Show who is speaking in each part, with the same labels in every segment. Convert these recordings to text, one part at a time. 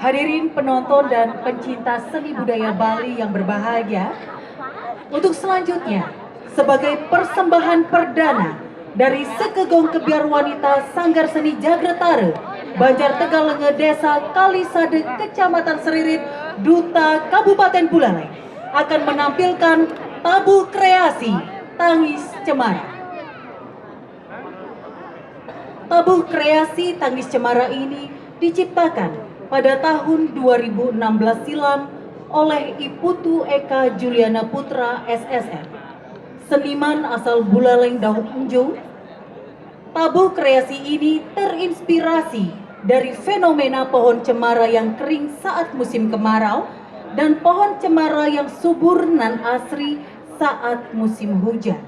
Speaker 1: Hadirin penonton dan pencinta seni budaya Bali yang berbahagia, untuk selanjutnya sebagai persembahan perdana dari Sekegong Kebiar Wanita Sanggar Seni Jagratara Banjar Tegalenge Desa Kalisade Kecamatan Seririt Duta Kabupaten Buleleng akan menampilkan tabu kreasi Tangis Cemara. Tabu kreasi Tangis Cemara ini diciptakan pada tahun 2016 silam oleh Iputu Eka Juliana Putra SSM, seniman asal Buleleng Daun Unjung. Tabu kreasi ini terinspirasi dari fenomena pohon cemara yang kering saat musim kemarau dan pohon cemara yang subur nan asri saat musim hujan.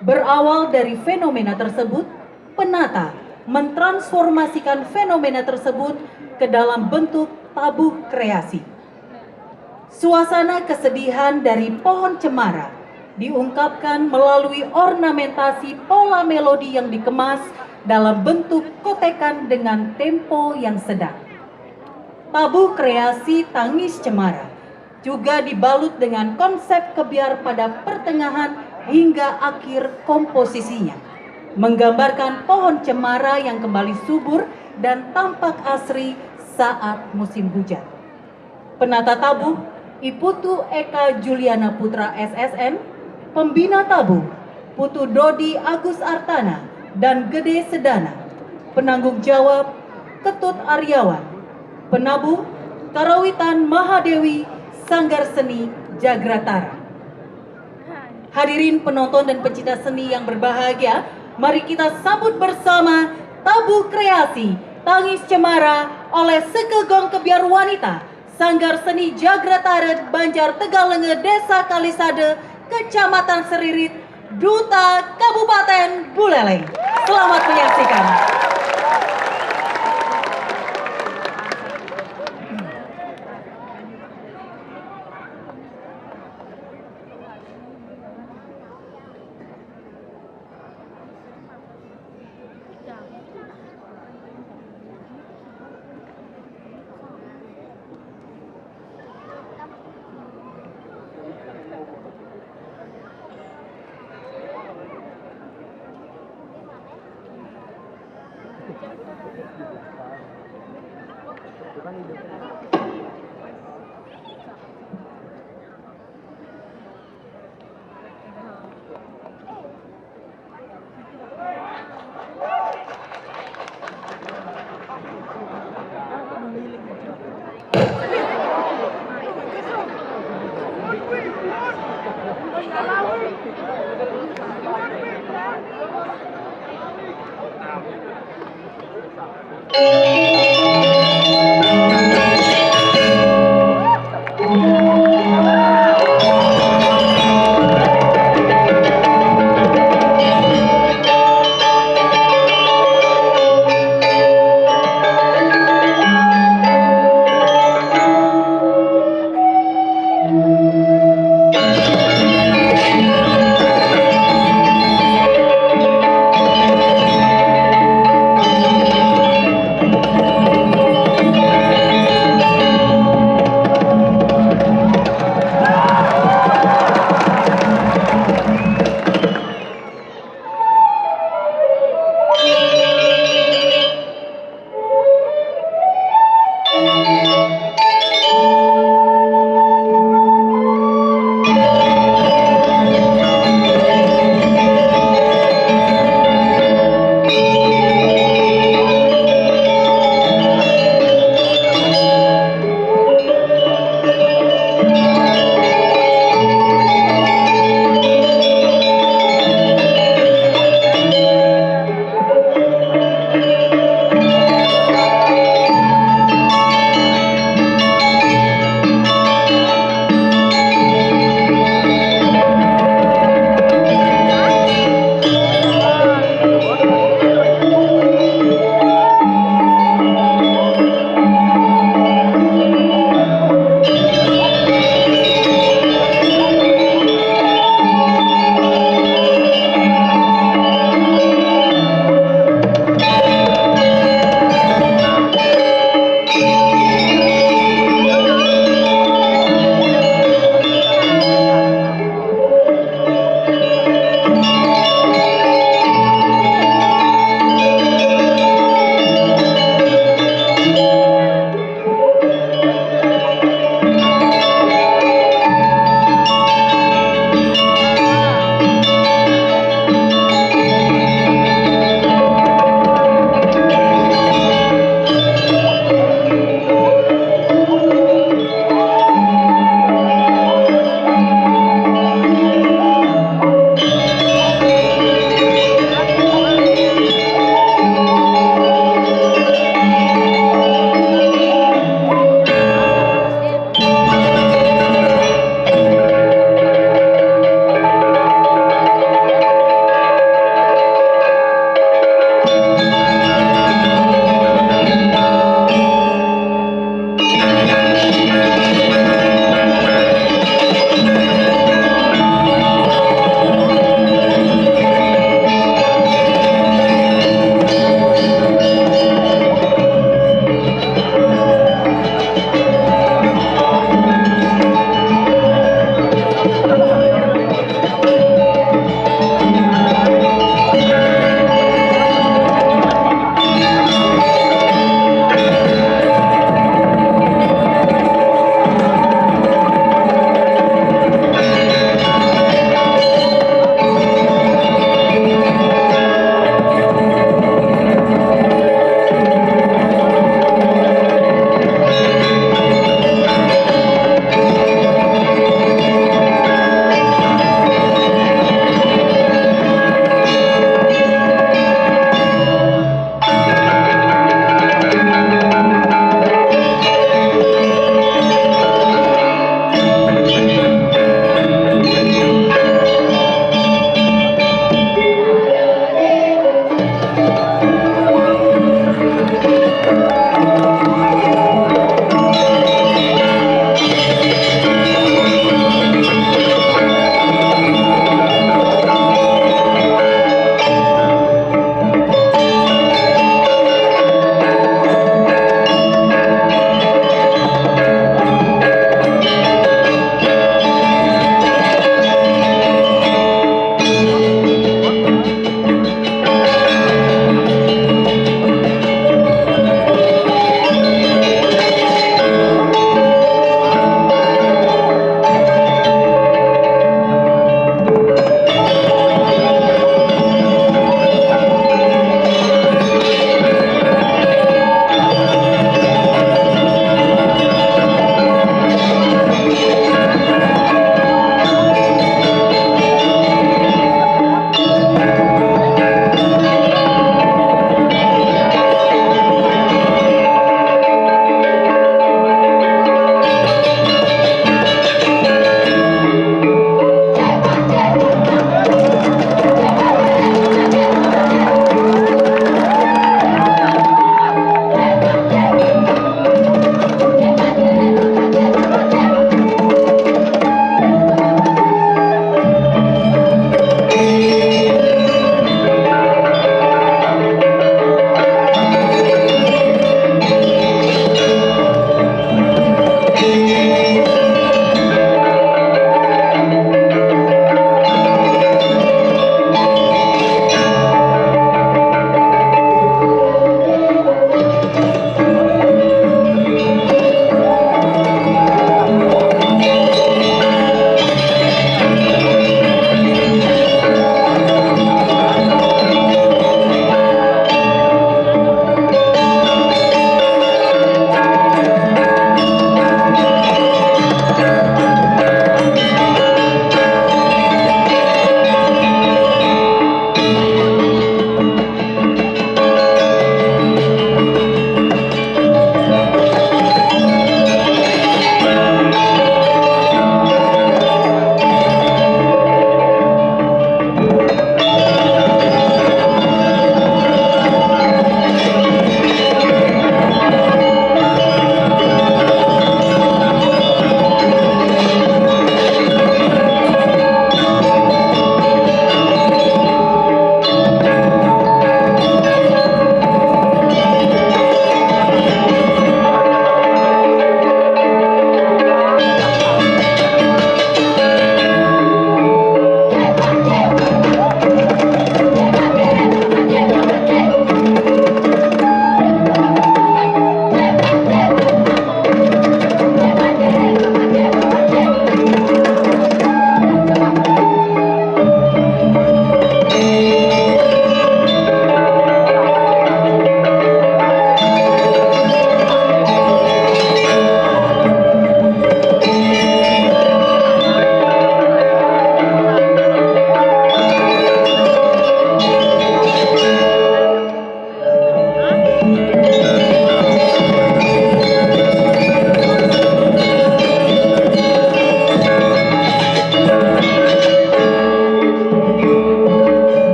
Speaker 1: Berawal dari fenomena tersebut, penata mentransformasikan fenomena tersebut ke dalam bentuk tabu kreasi. Suasana kesedihan dari pohon cemara diungkapkan melalui ornamentasi pola melodi yang dikemas dalam bentuk kotekan dengan tempo yang sedang. Tabu kreasi Tangis Cemara juga dibalut dengan konsep kebiar pada pertengahan hingga akhir komposisinya, menggambarkan pohon cemara yang kembali subur dan tampak asri saat musim hujan. Penata tabu Iputu Eka Juliana Putra SSM, pembina tabu Putu Dodi Agus Artana dan Gede Sedana, penanggung jawab Ketut Aryawan, penabuh Karawitan Mahadewi Sanggar Seni Jagratara. Hadirin penonton dan pencinta seni yang berbahagia, mari kita sambut bersama tabu kreasi Tangis Cemara oleh Sekegong Kebiar Wanita Sanggar Seni Jagratara Banjar Tegalenge Desa Kalisade Kecamatan Seririt Duta Kabupaten Buleleng. Selamat menyaksikan.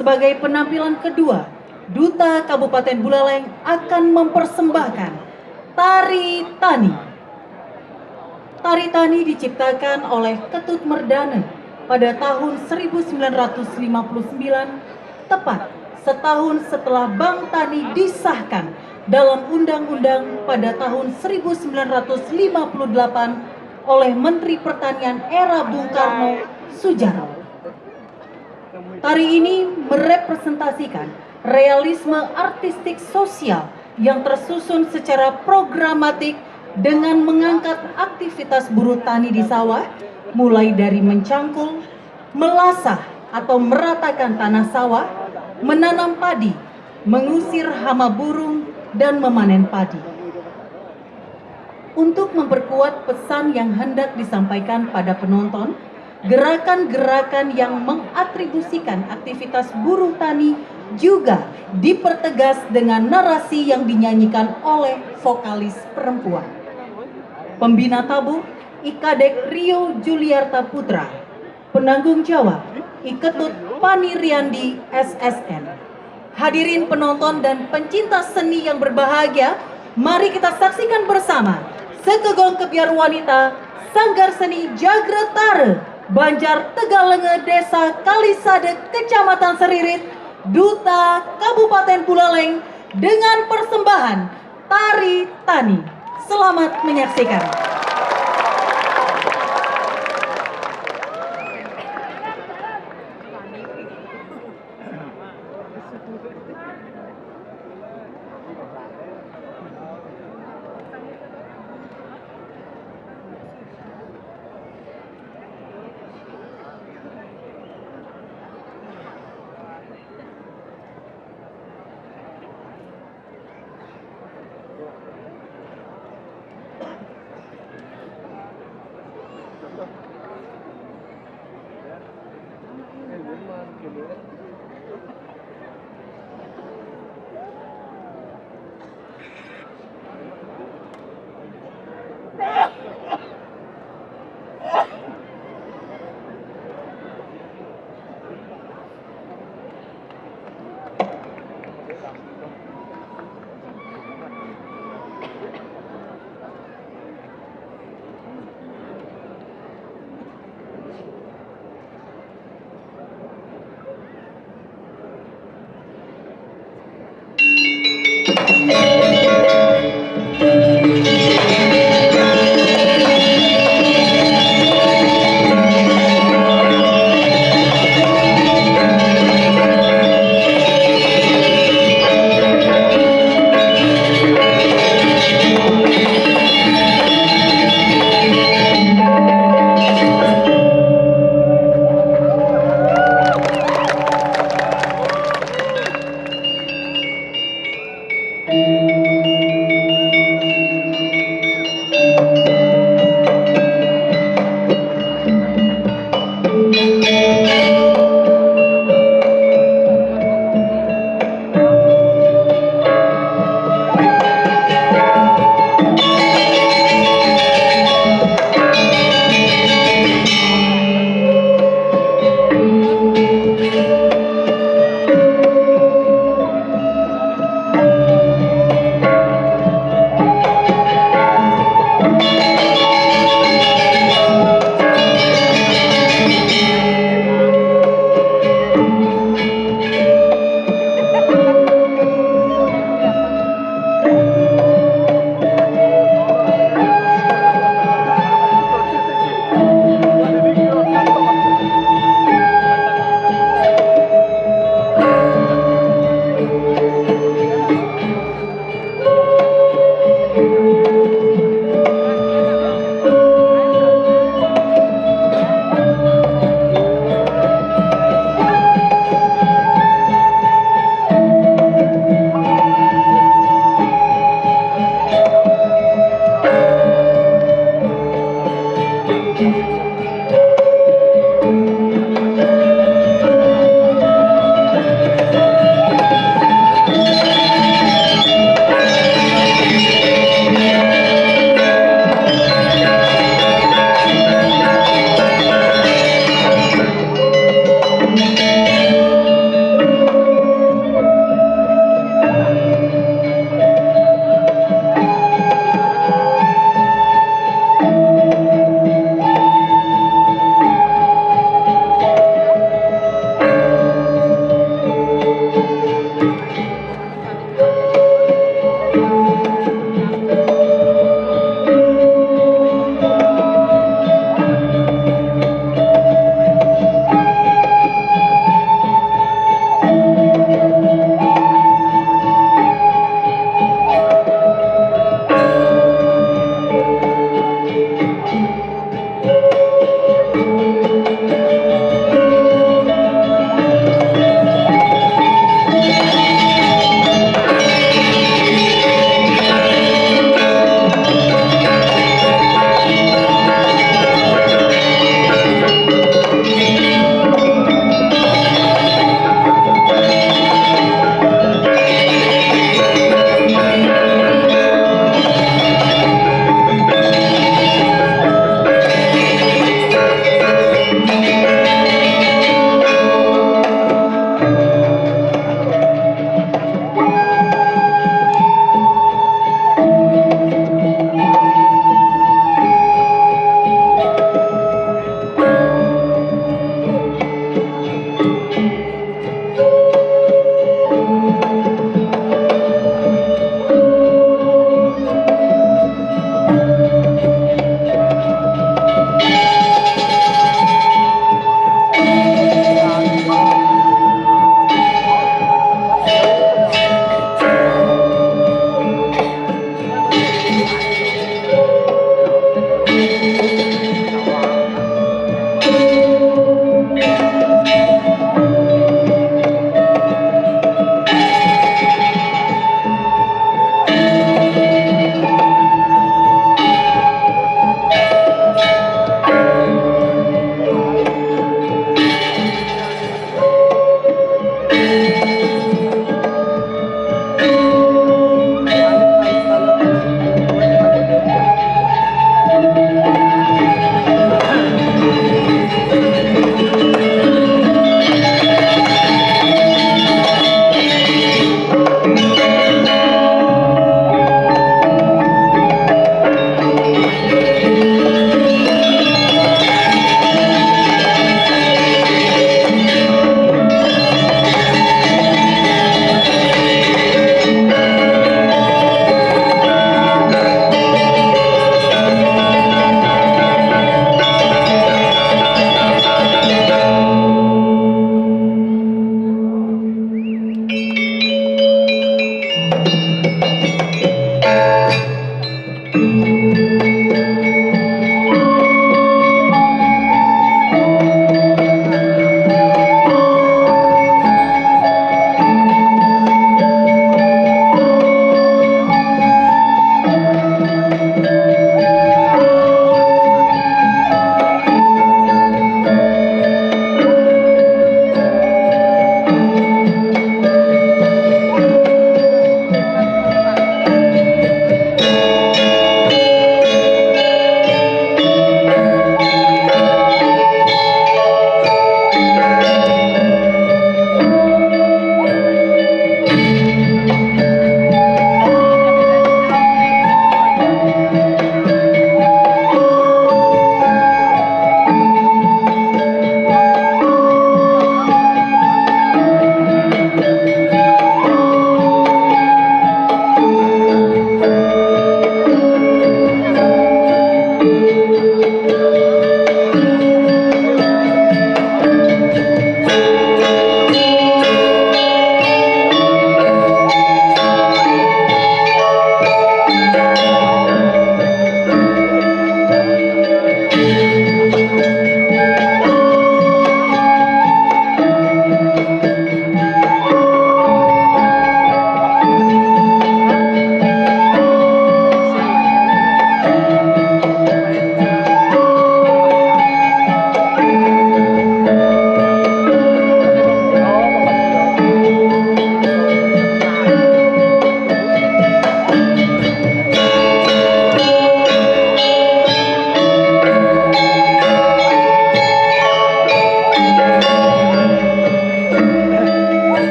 Speaker 1: sebagai penampilan kedua, Duta Kabupaten Buleleng akan mempersembahkan Tari Tani. Tari Tani diciptakan oleh Ketut Merdane pada tahun 1959, tepat setahun setelah Bank Tani disahkan dalam Undang-Undang pada tahun 1958 oleh Menteri Pertanian era Bung Karno Sudjarwo. Tari ini merepresentasikan realisme artistik sosial yang tersusun secara programatik dengan mengangkat aktivitas buruh tani di sawah, mulai dari mencangkul, melasah atau meratakan tanah sawah, menanam padi, mengusir hama burung, dan memanen padi. Untuk memperkuat pesan yang hendak disampaikan pada penonton, gerakan-gerakan yang mengatribusikan aktivitas buruh tani juga dipertegas dengan narasi yang dinyanyikan oleh vokalis perempuan. Pembina tabuh Ikadek Rio Juliarta Putra, penanggung jawab Iketut Pani Riandi SSN. Hadirin penonton dan pencinta seni yang berbahagia, mari kita saksikan bersama Sekegong Kebiar Wanita Sanggar Seni Jagretare Banjar Tegalenge Desa Kalisade Kecamatan Seririt, Duta Kabupaten Buleleng dengan persembahan Tari Tani. Selamat menyaksikan.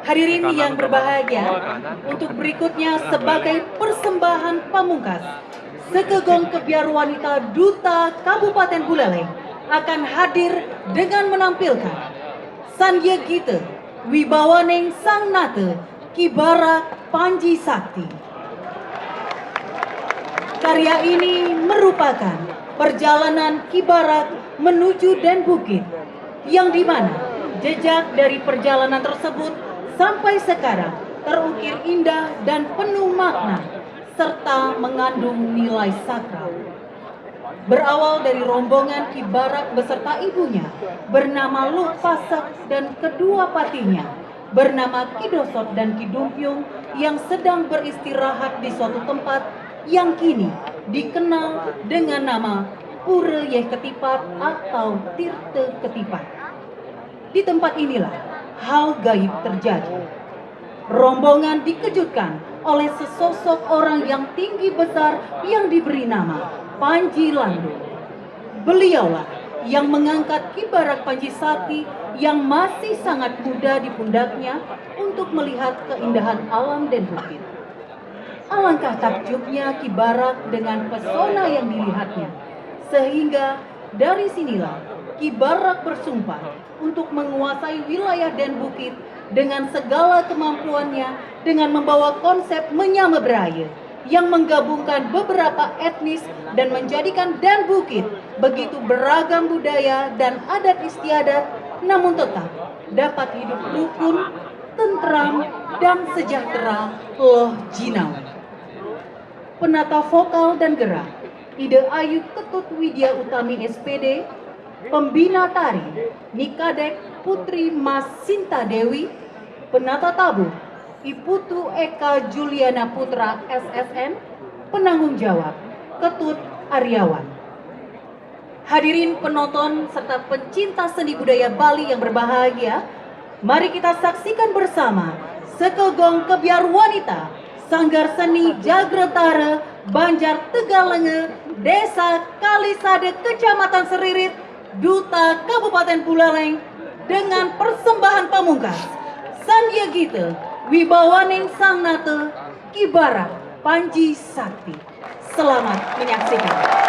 Speaker 1: Hadirin yang berbahagia, untuk berikutnya sebagai persembahan pamungkas, Sekegong Kebiar Wanita Duta Kabupaten Buleleng akan hadir dengan menampilkan Sandya Gita Wibawaneng Sang Nate Kibara Panji Sakti. Karya ini merupakan perjalanan Kibarak menuju Den Bukit, yang dimana jejak dari perjalanan tersebut sampai sekarang terukir indah dan penuh makna serta mengandung nilai sakral. Berawal dari rombongan Kibarak beserta ibunya bernama Luh Pasak dan kedua patinya bernama Kidosot dan Kidumpiung yang sedang beristirahat di suatu tempat yang kini dikenal dengan nama Pura Yeh Ketipat atau Tirte Ketipat. Di tempat inilah hal gaib terjadi. Rombongan dikejutkan oleh sesosok orang yang tinggi besar yang diberi nama Panji Landung. Beliaulah yang mengangkat Kibarak Panji Sakti yang masih sangat muda di pundaknya untuk melihat keindahan alam Den Bukit. Alangkah takjubnya Kibarak dengan pesona yang dilihatnya, sehingga dari sinilah Kibarak bersumpah untuk menguasai wilayah Den Bukit dengan segala kemampuannya dengan membawa konsep Menyamebraya yang menggabungkan beberapa etnis dan menjadikan Den Bukit begitu beragam budaya dan adat istiadat, namun tetap dapat hidup rukun, tentram, dan sejahtera loh jinau. Penata vokal dan gerak Ide Ayu Ketut Widya Utami SPD, pembina tari Nikadek Putri Mas Sinta Dewi, penata tabuh Iputu Eka Juliana Putra SSN, penanggung jawab Ketut Aryawan. Hadirin penonton serta pencinta seni budaya Bali yang berbahagia, mari kita saksikan bersama Sekegong Kebiar Wanita Sanggar Seni Jagretara Banjar Tegalenge, Desa Kalisade, Kecamatan Seririt, Duta Kabupaten Buleleng dengan persembahan pamungkas Sandya Gita Wibawaneng Sang Nate Kibara Panji Sakti. Selamat menyaksikan.